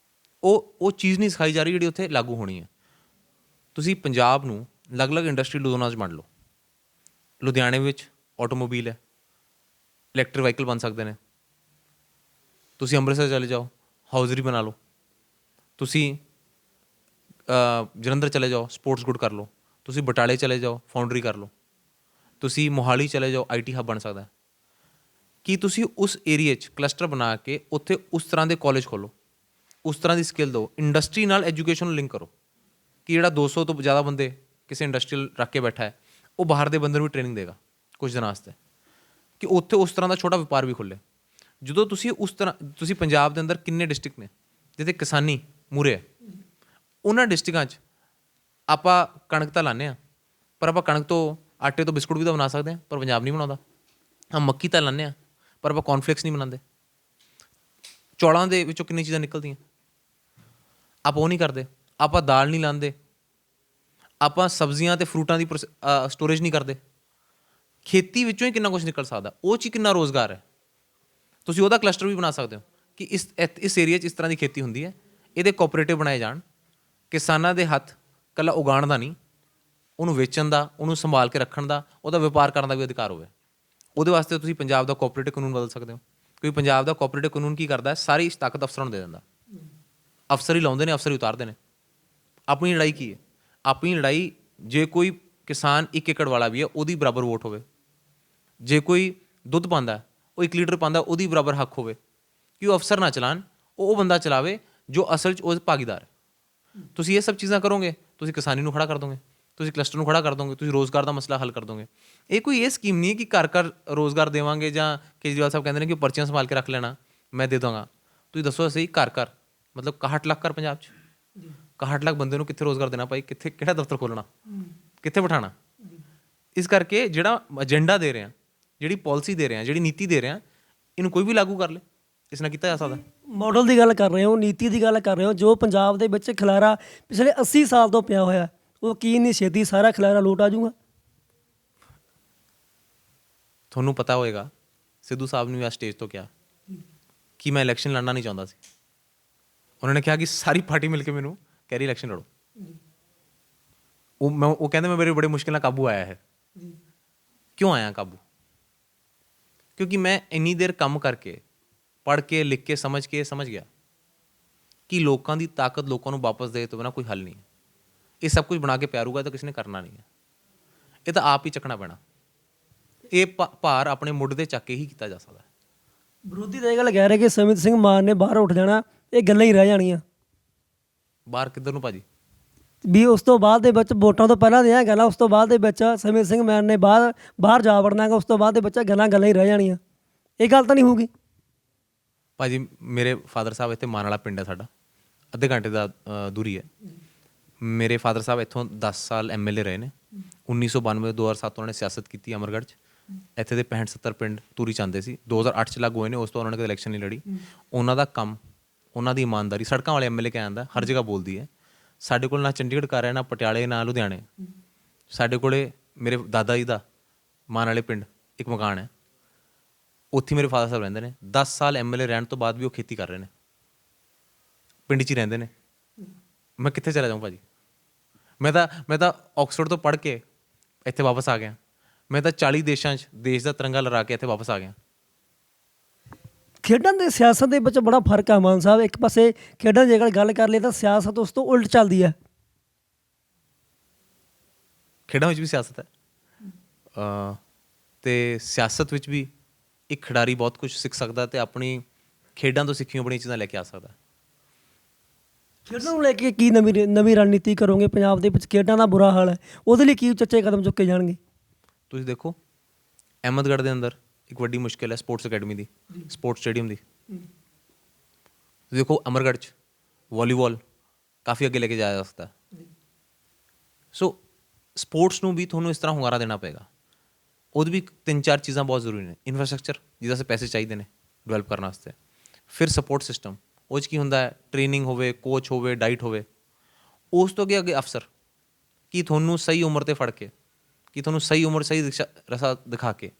ਉਹ ਚੀਜ਼ ਨਹੀਂ ਸਿਖਾਈ ਜਾ ਰਹੀ ਜਿਹੜੀ ਉੱਥੇ ਲਾਗੂ ਹੋਣੀ ਹੈ। ਤੁਸੀਂ ਪੰਜਾਬ ਨੂੰ ਅਲੱਗ-ਅਲੱਗ ਇੰਡਸਟਰੀਅਲ ਜ਼ੋਨਾਂ 'ਚ ਵੰਡ ਲਓ। ਲੁਧਿਆਣੇ ਵਿੱਚ ਆਟੋਮੋਬਾਈਲ ਹੈ, ਇਲੈਕਟ੍ਰਿਕ ਵਾਹੀਕਲ ਬਣ ਸਕਦੇ ਨੇ। ਤੁਸੀਂ ਅੰਮ੍ਰਿਤਸਰ ਚਲੇ ਜਾਓ, ਹਾਊਜ਼ਰੀ ਬਣਾ ਲਓ। ਤੁਸੀਂ ਜਲੰਧਰ ਚਲੇ ਜਾਓ, ਸਪੋਰਟਸ ਗੁੱਡ ਕਰ ਲਓ। ਤੁਸੀਂ ਬਟਾਲੇ ਚਲੇ ਜਾਓ, ਫਾਊਂਡਰੀ ਕਰ ਲਓ। ਤੁਸੀਂ ਮੋਹਾਲੀ ਚਲੇ ਜਾਓ, IT ਹੱਬ ਬਣ ਸਕਦਾ। ਕਿ ਤੁਸੀਂ ਉਸ ਏਰੀਏ 'ਚ ਕਲਸਟਰ ਬਣਾ ਕੇ ਉੱਥੇ ਉਸ ਤਰ੍ਹਾਂ ਦੇ ਕਾਲਜ ਖੋਲ੍ਹੋ, ਉਸ ਤਰ੍ਹਾਂ ਦੀ ਸਕਿੱਲ ਦਿਓ, ਇੰਡਸਟਰੀ ਨਾਲ ਐਜੂਕੇਸ਼ਨ ਨੂੰ ਲਿੰਕ ਕਰੋ ਕਿ ਜਿਹੜਾ 200 ਤੋਂ ਜ਼ਿਆਦਾ ਬੰਦੇ ਕਿਸੇ ਇੰਡਸਟਰੀਅਲ ਰੱਖ ਕੇ ਬੈਠਾ ਹੈ, ਉਹ ਬਾਹਰ ਦੇ ਬੰਦੇ ਨੂੰ ਵੀ ਟ੍ਰੇਨਿੰਗ ਦੇਗਾ ਕੁਝ ਦਿਨਾਂ ਵਾਸਤੇ, ਕਿ ਉੱਥੇ ਉਸ ਤਰ੍ਹਾਂ ਦਾ ਛੋਟਾ ਵਪਾਰ ਵੀ ਖੁੱਲ੍ਹੇ। ਜਦੋਂ ਤੁਸੀਂ ਉਸ ਤਰ੍ਹਾਂ, ਤੁਸੀਂ ਪੰਜਾਬ ਦੇ ਅੰਦਰ ਕਿੰਨੇ ਡਿਸਟ੍ਰਿਕਟ ਨੇ ਜਿੱਥੇ ਕਿਸਾਨੀ ਮੂਹਰੇ ਹੈ, ਉਹਨਾਂ ਡਿਸਟ੍ਰਿਕਾਂ 'ਚ ਆਪਾਂ ਕਣਕ ਤਾਂ ਲਾਉਂਦੇ ਹਾਂ, ਪਰ ਆਪਾਂ ਕਣਕ ਤੋਂ ਆਟੇ ਤੋਂ ਬਿਸਕੁਟ ਵੀ ਤਾਂ ਬਣਾ ਸਕਦੇ ਹਾਂ, ਪਰ ਪੰਜਾਬ ਨਹੀਂ ਬਣਾਉਂਦਾ। ਹਾਂ, ਮੱਕੀ ਤਾਂ ਲਾਉਂਦੇ ਹਾਂ, ਪਰ ਆਪਾਂ ਕੌਰਨਫਲੇਕਸ ਨਹੀਂ ਬਣਾਉਂਦੇ। ਚੌਲਾਂ ਦੇ ਵਿੱਚੋਂ ਕਿੰਨੀ ਚੀਜ਼ਾਂ ਨਿਕਲਦੀਆਂ, ਆਪਾਂ ਉਹ ਨਹੀਂ ਕਰਦੇ। ਆਪਾਂ ਦਾਲ ਨਹੀਂ ਲਾਉਂਦੇ, ਆਪਾਂ ਸਬਜ਼ੀਆਂ ਅਤੇ ਫਰੂਟਾਂ ਦੀ ਸਟੋਰੇਜ ਨਹੀਂ ਕਰਦੇ। ਖੇਤੀ ਵਿੱਚੋਂ ਹੀ ਕਿੰਨਾ ਕੁਛ ਨਿਕਲ ਸਕਦਾ, ਉਹ 'ਚ ਹੀ ਕਿੰਨਾ ਰੋਜ਼ਗਾਰ ਹੈ। ਤੁਸੀਂ ਉਹਦਾ ਕਲਸਟਰ ਵੀ ਬਣਾ ਸਕਦੇ ਹੋ ਕਿ ਇਸ ਏਰੀਆ 'ਚ ਇਸ ਤਰ੍ਹਾਂ ਦੀ ਖੇਤੀ ਹੁੰਦੀ ਹੈ, ਇਹਦੇ ਕੋਆਪਰੇਟਿਵ ਬਣਾਏ ਜਾਣ। ਕਿਸਾਨਾਂ ਦੇ ਹੱਥ ਇਕੱਲਾ ਉਗਾਉਣ ਦਾ ਨਹੀਂ, ਉਹਨੂੰ ਵੇਚਣ ਦਾ, ਉਹਨੂੰ ਸੰਭਾਲ ਕੇ ਰੱਖਣ ਦਾ, ਉਹਦਾ ਵਪਾਰ ਕਰਨ ਦਾ ਵੀ ਅਧਿਕਾਰ ਹੋਵੇ। ਉਹਦੇ ਵਾਸਤੇ ਤੁਸੀਂ ਪੰਜਾਬ ਦਾ ਕੋਆਪਰੇਟਿਵ ਕਾਨੂੰਨ ਬਦਲ ਸਕਦੇ ਹੋ। ਕਿਉਂਕਿ ਪੰਜਾਬ ਦਾ ਕੋਆਪਰੇਟਿਵ ਕਾਨੂੰਨ ਕੀ ਕਰਦਾ ਹੈ, ਸਾਰੀ ਤਾਕਤ ਅਫਸਰਾਂ ਨੂੰ ਦੇ ਦਿੰਦਾ। ਅਫਸਰ ਹੀ ਲਾਉਂਦੇ ਨੇ, ਅਫਸਰ ਹੀ ਉਤਾਰਦੇ ਨੇ। ਆਪਣੀ ਲੜਾਈ ਕੀ ਹੈ? ਆਪਣੀ ਲੜਾਈ, ਜੇ ਕੋਈ ਕਿਸਾਨ 1 ਏਕੜ ਵਾਲਾ ਵੀ ਹੈ, ਉਹਦੀ ਬਰਾਬਰ ਵੋਟ ਹੋਵੇ। ਜੇ ਕੋਈ ਦੁੱਧ ਪਾਉਂਦਾ, ਉਹ 1 ਲੀਟਰ ਪਾਉਂਦਾ, ਉਹਦੀ ਬਰਾਬਰ ਹੱਕ ਹੋਵੇ। ਕਿ ਉਹ ਅਫਸਰ ਨਾ ਚਲਾਉਣ, ਉਹ ਬੰਦਾ ਚਲਾਵੇ ਜੋ ਅਸਲ 'ਚ ਉਹ ਭਾਗੀਦਾਰ ਹੈ। ਤੁਸੀਂ ਇਹ ਸਭ ਚੀਜ਼ਾਂ ਕਰੋਗੇ, ਤੁਸੀਂ ਕਿਸਾਨੀ ਨੂੰ ਖੜਾ ਕਰ ਦੋਗੇ, ਤੁਸੀਂ ਕਲਸਟਰ ਨੂੰ ਖੜਾ ਕਰ ਦੋਗੇ, ਤੁਸੀਂ ਰੋਜ਼ਗਾਰ ਦਾ ਮਸਲਾ ਹੱਲ ਕਰ ਦੋਗੇ। ਇਹ ਕੋਈ ਇਹ ਸਕੀਮ ਨਹੀਂ ਹੈ ਕਿ ਘਰ ਘਰ ਰੋਜ਼ਗਾਰ ਦੇਵਾਂਗੇ, ਜਾਂ ਕੇਜਰੀਵਾਲ ਸਾਹਿਬ ਕਹਿੰਦੇ ਨੇ ਕਿ ਪਰਚੀਆਂ ਸੰਭਾਲ ਕੇ ਰੱਖ ਲੈਣਾ, ਮੈਂ ਦੇ ਦਾਂਗਾ। ਤੁਸੀਂ ਦੱਸੋ ਸਹੀ, ਘਰ ਘਰ ਮਤਲਬ 61 ਲੱਖ ਘਰ ਪੰਜਾਬ 'ਚ, 61 ਲੱਖ ਬੰਦੇ ਨੂੰ ਕਿੱਥੇ ਰੋਜ਼ਗਾਰ ਦੇਣਾ ਭਾਈ? ਕਿੱਥੇ, ਕਿਹੜਾ ਦਫ਼ਤਰ ਖੋਲ੍ਹਣਾ, ਕਿੱਥੇ ਬਿਠਾਉਣਾ? ਇਸ ਕਰਕੇ ਜਿਹੜਾ ਏਜੰਡਾ ਦੇ ਰਹੇ ਹਾਂ, ਜਿਹੜੀ ਪਾਲਿਸੀ ਦੇ ਰਹੇ ਹਾਂ, ਜਿਹੜੀ ਨੀਤੀ ਦੇ ਰਹੇ ਹਾਂ, ਇਹਨੂੰ ਕੋਈ ਵੀ ਲਾਗੂ ਕਰ ਲੇ, ਇਸ ਨਾਲ ਕੀਤਾ ਜਾ ਸਕਦਾ। ਮਾਡਲ ਦੀ ਗੱਲ ਕਰ ਰਹੇ ਹੋ, ਨੀਤੀ ਦੀ ਗੱਲ ਕਰ ਰਹੇ ਹੋ। ਜੋ ਪੰਜਾਬ ਦੇ ਵਿੱਚ ਖਿਲਾਰਾ ਪਿਛਲੇ 80 ਸਾਲ ਤੋਂ ਪਿਆ ਹੋਇਆ, ਉਹ ਕੀ ਇੰਨੀ ਛੇਤੀ ਸਾਰਾ ਖਿਲਾਰਾ ਲੋਟ ਆ ਜਾਊਗਾ? ਤੁਹਾਨੂੰ ਪਤਾ ਹੋਏਗਾ, ਸਿੱਧੂ ਸਾਹਿਬ ਨੇ ਵੀ ਆ ਸਟੇਜ ਤੋਂ ਕਿਹਾ ਕਿ ਮੈਂ ਇਲੈਕਸ਼ਨ ਲੜਨਾ ਨਹੀਂ ਚਾਹੁੰਦਾ ਸੀ। ਉਹਨਾਂ ਨੇ ਕਿਹਾ ਕਿ ਸਾਰੀ ਪਾਰਟੀ ਮਿਲ ਕੇ ਮੈਨੂੰ ਕਹਿ ਰਹੀ ਇਲੈਕਸ਼ਨ ਲੜੋ। ਉਹ ਕਹਿੰਦੇ ਮੈਂ ਬੜੇ ਮੁਸ਼ਕਿਲ ਨਾਲ ਕਾਬੂ ਆਇਆ ਹੈ। ਕਿਉਂ ਆਇਆ ਕਾਬੂ? ਕਿਉਂਕਿ ਮੈਂ ਇੰਨੀ ਦੇਰ ਕੰਮ ਕਰਕੇ, ਪੜ੍ਹ ਕੇ, ਲਿਖ ਕੇ, ਸਮਝ ਗਿਆ ਕਿ ਲੋਕਾਂ ਦੀ ਤਾਕਤ ਲੋਕਾਂ ਨੂੰ ਵਾਪਸ ਦੇ ਤੋਂ ਬਿਨਾਂ ਕੋਈ ਹੱਲ ਨਹੀਂ ਹੈ। ਇਹ ਸਭ ਕੁਝ ਬਣਾ ਕੇ ਪਿਆਰੂਗਾ ਤਾਂ ਕਿਸੇ ਨੇ ਕਰਨਾ ਨਹੀਂ ਹੈ। ਇਹ ਤਾਂ ਆਪ ਹੀ ਚੱਕਣਾ ਪੈਣਾ। ਇਹ ਭਾਰ ਆਪਣੇ ਮੁੱਢ 'ਤੇ ਚੱਕ ਕੇ ਹੀ ਕੀਤਾ ਜਾ ਸਕਦਾ ਹੈ। ਵਿਰੋਧੀ ਤਾਂ ਇਹ ਗੱਲ ਕਹਿ ਰਹੇ ਕਿ ਸੁਮਿਤ ਸਿੰਘ ਮਾਨ ਨੇ ਬਾਹਰ ਉੱਠ ਜਾਣਾ, ਇਹ ਗੱਲਾਂ ਹੀ ਰਹਿ ਜਾਣੀਆਂ। ਬਾਹਰ ਕਿੱਧਰ ਨੂੰ ਭਾਜੀ? ਵੀ ਉਸ ਤੋਂ ਬਾਅਦ ਦੇ ਵਿੱਚ ਵੋਟਾਂ ਤੋਂ ਪਹਿਲਾਂ ਦੀਆਂ ਗੱਲਾਂ, ਉਸ ਤੋਂ ਬਾਅਦ ਦੇ ਵਿੱਚ ਸੁਮਿਤ ਸਿੰਘ ਮਾਨ ਨੇ ਬਾਹਰ ਜਾ ਵੜਨਾ ਗਾ, ਉਸ ਤੋਂ ਬਾਅਦ ਦੇ ਵਿੱਚ ਗੱਲਾਂ ਹੀ ਰਹਿ ਜਾਣੀਆਂ। ਇਹ ਗੱਲ ਤਾਂ ਨਹੀਂ ਹੋਊਗੀ ਭਾਜੀ? ਮੇਰੇ ਫਾਦਰ ਸਾਹਿਬ ਇੱਥੇ ਮਾਨ ਵਾਲਾ ਪਿੰਡ ਹੈ ਸਾਡਾ, ਅੱਧੇ ਘੰਟੇ ਦਾ ਦੂਰੀ ਹੈ। ਮੇਰੇ ਫਾਦਰ ਸਾਹਿਬ ਇੱਥੋਂ 10 ਸਾਲ MLA ਰਹੇ ਨੇ। 1992 2007 ਉਹਨਾਂ ਨੇ ਸਿਆਸਤ ਕੀਤੀ ਅਮਰਗੜ੍ਹ 'ਚ। ਇੱਥੇ ਦੇ 65-70 ਪਿੰਡ ਤੂਰੀ ਚਾਹੁੰਦੇ ਸੀ। 2008 'ਚ ਲਾਗੂ ਹੋਏ ਨੇ, ਉਸ ਤੋਂ ਉਹਨਾਂ ਨੇ ਕਦੇ ਇਲੈਕਸ਼ਨ ਨਹੀਂ ਲੜੀ। ਉਹਨਾਂ ਦਾ ਕੰਮ, ਉਹਨਾਂ ਦੀ ਇਮਾਨਦਾਰੀ, ਸੜਕਾਂ ਵਾਲੇ MLA ਕਹਿ ਜਾਂਦਾ, ਹਰ ਜਗ੍ਹਾ ਬੋਲਦੀ ਹੈ। ਸਾਡੇ ਕੋਲ ਨਾ ਚੰਡੀਗੜ੍ਹ ਕਰ ਰਿਹਾ, ਨਾ ਪਟਿਆਲੇ, ਨਾ ਲੁਧਿਆਣੇ। ਸਾਡੇ ਕੋਲ ਮੇਰੇ ਦਾਦਾ ਜੀ ਦਾ ਮਾਨ ਵਾਲੇ ਪਿੰਡ ਇੱਕ ਮਕਾਨ ਹੈ, ਉੱਥੇ ਮੇਰੇ ਫਾਦਰ ਸਾਹਿਬ ਰਹਿੰਦੇ ਨੇ। 10 ਸਾਲ MLA ਰਹਿਣ ਤੋਂ ਬਾਅਦ ਵੀ ਉਹ ਖੇਤੀ ਕਰ ਰਹੇ ਨੇ, ਪਿੰਡ 'ਚ ਹੀ ਰਹਿੰਦੇ ਨੇ। ਮੈਂ ਕਿੱਥੇ ਚਲਾ ਜਾਊਂ ਭਾਜੀ? ਮੈਂ ਤਾਂ ਆਕਸਫੋਰਡ ਤੋਂ ਪੜ੍ਹ ਕੇ ਇੱਥੇ ਵਾਪਸ ਆ ਗਿਆ। ਮੈਂ ਤਾਂ 40 ਦੇਸ਼ਾਂ 'ਚ ਦੇਸ਼ ਦਾ ਤਿਰੰਗਾ ਲਹਿਰਾ ਕੇ ਇੱਥੇ ਵਾਪਸ ਆ ਗਿਆ। ਖੇਡਾਂ ਤੇ ਸਿਆਸਤ ਦੇ ਵਿੱਚ ਬੜਾ ਫਰਕ ਆ ਮਾਨ ਸਾਹਿਬ। ਇੱਕ ਪਾਸੇ ਖੇਡਾਂ ਦੀ ਜੇਕਰ ਗੱਲ ਕਰ ਲਈਏ ਤਾਂ ਸਿਆਸਤ ਉਸ ਤੋਂ ਉਲਟ ਚੱਲਦੀ ਹੈ। ਖੇਡਾਂ ਵਿੱਚ ਵੀ ਸਿਆਸਤ ਹੈ, ਅਤੇ ਸਿਆਸਤ ਵਿੱਚ ਵੀ ਇੱਕ ਖਿਡਾਰੀ ਬਹੁਤ ਕੁਝ ਸਿੱਖ ਸਕਦਾ ਅਤੇ ਆਪਣੀ ਖੇਡਾਂ ਤੋਂ ਸਿੱਖੀਆਂ ਬੜੀਆਂ ਚੀਜ਼ਾਂ ਲੈ ਕੇ ਆ ਸਕਦਾ। ਖੇਡਾਂ ਨੂੰ ਲੈ ਕੇ ਕੀ ਨਵੀਂ ਰਣਨੀਤੀ ਕਰੋਗੇ? ਪੰਜਾਬ ਦੇ ਵਿੱਚ ਖੇਡਾਂ ਦਾ ਬੁਰਾ ਹਾਲ ਹੈ, ਉਹਦੇ ਲਈ ਕੀ ਉਚੇਚੇ ਕਦਮ ਚੁੱਕੇ ਜਾਣਗੇ? ਤੁਸੀਂ ਦੇਖੋ, ਅਹਿਮਦਗੜ੍ਹ ਦੇ ਅੰਦਰ ਇੱਕ ਵੱਡੀ ਮੁਸ਼ਕਿਲ ਹੈ ਸਪੋਰਟਸ ਅਕੈਡਮੀ ਦੀ, ਸਪੋਰਟਸ ਸਟੇਡੀਅਮ ਦੀ। ਤੁਸੀਂ ਦੇਖੋ, ਅਮਰਗੜ੍ਹ 'ਚ ਵਾਲੀਬਾਲ ਕਾਫੀ ਅੱਗੇ ਲੈ ਕੇ ਜਾਇਆ ਜਾ ਸਕਦਾ। ਸੋ ਸਪੋਰਟਸ ਨੂੰ ਵੀ ਤੁਹਾਨੂੰ ਇਸ ਤਰ੍ਹਾਂ ਹੁੰਗਾਰਾ ਦੇਣਾ ਪਏਗਾ। ਉਹਦੇ ਵੀ 3-4 ਚੀਜ਼ਾਂ ਬਹੁਤ ਜ਼ਰੂਰੀ ਨੇ। ਇਨਫਰਾਸਟਰਕਚਰ, ਜਿਹਦੇ ਵਾਸਤੇ ਪੈਸੇ ਚਾਹੀਦੇ ਨੇ ਡਿਵੈਲਪ ਕਰਨ ਵਾਸਤੇ। ਫਿਰ ਸਪੋਰਟ ਸਿਸਟਮ, ਉਹ 'ਚ ਕੀ ਹੁੰਦਾ ਹੈ, ਟ੍ਰੇਨਿੰਗ ਹੋਵੇ, ਕੋਚ ਹੋਵੇ, ਡਾਈਟ ਹੋਵੇ। ਉਸ ਤੋਂ ਅੱਗੇ ਅਫਸਰ, ਕਿ ਤੁਹਾਨੂੰ ਸਹੀ ਉਮਰ ਤੇ ਫੜ ਕੇ, ਕਿ ਤੁਹਾਨੂੰ ਸਹੀ ਉਮਰ ਸਹੀ ਰਸਾ ਦਿਖਾ ਕੇ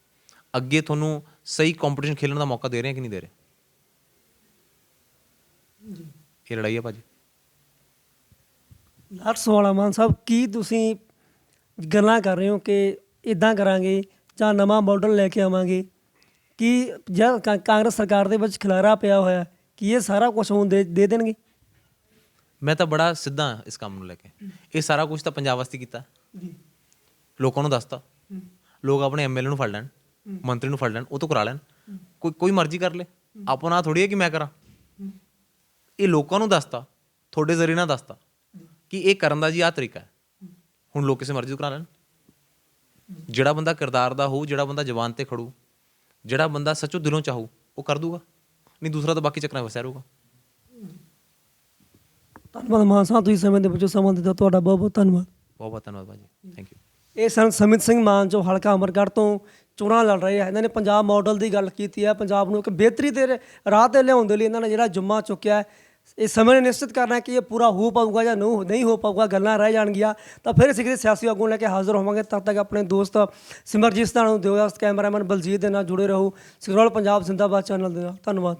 ਅੱਗੇ ਤੁਹਾਨੂੰ ਸਹੀ ਕੰਪੀਟੀਸ਼ਨ ਖੇਲਣ ਦਾ ਮੌਕਾ ਦੇ ਰਹੇ ਕਿ ਨਹੀਂ ਦੇ ਰਹੇ। ਇਹ ਲੜਾਈ ਹੈ ਭਾਜੀ। ਲਾਸਟ ਸਵਾਲ ਆ ਮਾਨ ਸਾਹਿਬ, ਕੀ ਤੁਸੀਂ ਗੱਲਾਂ ਕਰ ਰਹੇ ਹੋ ਕਿ ਇਦਾਂ ਕਰਾਂਗੇ ਜਾਂ ਨਵਾਂ ਮਾਡਲ ਲੈ ਕੇ ਆਵਾਂਗੇ, ਕਿ ਜਦ ਕਾਂਗਰਸ ਸਰਕਾਰ ਦੇ ਵਿੱਚ ਖਿਲਾਰਾ ਪਿਆ ਹੋਇਆ ਕਿ ਇਹ ਸਾਰਾ ਕੁਝ ਹੁਣ ਦੇ ਦੇਣਗੇ? ਮੈਂ ਤਾਂ ਬੜਾ ਸਿੱਧਾ ਹਾਂ ਇਸ ਕੰਮ ਨੂੰ ਲੈ ਕੇ। ਇਹ ਸਾਰਾ ਕੁਝ ਤਾਂ ਪੰਜਾਬ ਵਾਸਤੇ ਕੀਤਾ, ਲੋਕਾਂ ਨੂੰ ਦੱਸਤਾ। ਲੋਕ ਆਪਣੇ ਐਮਐਲਏ ਨੂੰ ਫੜ ਲੈਣ, ਮੰਤਰੀ ਨੂੰ ਫੜ ਲੈਣ, ਉਹ ਤੋਂ ਕਰਾ ਲੈਣ, ਕੋਈ ਮਰਜ਼ੀ ਕਰ ਲੈ। ਆਪਣਾ ਥੋੜੀ ਹੈ ਕਿ ਮੈਂ ਕਰਾਂ। ਇਹ ਲੋਕਾਂ ਨੂੰ ਦੱਸਤਾ, ਤੁਹਾਡੇ ਜ਼ਰੀਏ ਨਾਲ ਦੱਸਤਾ ਕਿ ਇਹ ਕਰਨ ਦਾ ਜੀ ਆਹ ਤਰੀਕਾ ਹੈ। ਹੁਣ ਲੋਕ ਕਿਸੇ ਮਰਜ਼ੀ ਤੋਂ ਕਰਾ ਲੈਣ। ਜਿਹੜਾ ਬੰਦਾ ਕਿਰਦਾਰ ਦਾ ਹੋਊ, ਜਿਹੜਾ ਬੰਦਾ ਜ਼ਬਾਨ ਤੇ ਖੜੂ, ਜਿਹੜਾ ਬੰਦਾ ਸੱਚੋ ਦਿਲੋਂ ਚਾਹੂ, ਉਹ ਕਰ ਦੂਗਾ, ਨਹੀਂ ਦੂਸਰਾ ਤਾਂ ਬਾਕੀ ਚੱਕਰਾਂ ਵਸਿਆ ਰਹੂਗਾ। ਧੰਨਵਾਦ ਮਾਨ ਸਾਹਿਬ, ਤੁਸੀਂ ਸਮੇਂ ਦੇ ਵਿੱਚੋਂ ਸਮਾਂ ਦਿੱਤਾ, ਤੁਹਾਡਾ ਬਹੁਤ ਬਹੁਤ ਧੰਨਵਾਦ। ਬਹੁਤ ਬਹੁਤ ਧੰਨਵਾਦ ਭਾਜੀ, ਥੈਂਕ ਯੂ। ਇਹ ਸਨ ਸਮਿਤ ਸਿੰਘ ਮਾਨ ਜੋ ਹਲਕਾ ਅਮਰਗੜ੍ਹ ਤੋਂ ਚੋਣਾਂ ਲੜ ਰਹੇ ਆ। ਇਹਨਾਂ ਨੇ ਪੰਜਾਬ ਮਾਡਲ ਦੀ ਗੱਲ ਕੀਤੀ ਹੈ, ਪੰਜਾਬ ਨੂੰ ਇੱਕ ਬਿਹਤਰੀ ਦੇ ਰਾਹ 'ਤੇ ਲਿਆਉਣ ਦੇ ਲਈ ਇਹਨਾਂ ਨੇ ਜਿਹੜਾ ਜੁੰਮਾ ਚੁੱਕਿਆ ਹੈ। ਇਹ ਸਮੇਂ ਨੇ ਨਿਸ਼ਚਿਤ ਕਰਨਾ ਕਿ ਇਹ ਪੂਰਾ ਹੋ ਪਾਊਗਾ ਜਾਂ ਨਹੀਂ ਹੋ ਪਾਊਗਾ, ਗੱਲਾਂ ਰਹਿ ਜਾਣਗੀਆਂ ਤਾਂ ਫਿਰ ਅਸੀਂ ਕਿਸੇ ਸਿਆਸੀ ਆਗੂ ਨੂੰ ਲੈ ਕੇ ਹਾਜ਼ਰ ਹੋਵਾਂਗੇ। ਤਦ ਤੱਕ ਆਪਣੇ ਦੋਸਤ ਸਿਮਰਜੀਤ ਸਧਾਣਾ ਨੂੰ ਦਿਓ, ਕੈਮਰਾਮੈਨ ਬਲਜੀਤ ਦੇ ਨਾਲ ਜੁੜੇ ਰਹੋ ਸਕਰੋਲ ਪੰਜਾਬ ਜ਼ਿੰਦਾਬਾਦ ਚੈਨਲ ਦੇ ਨਾਲ। ਧੰਨਵਾਦ।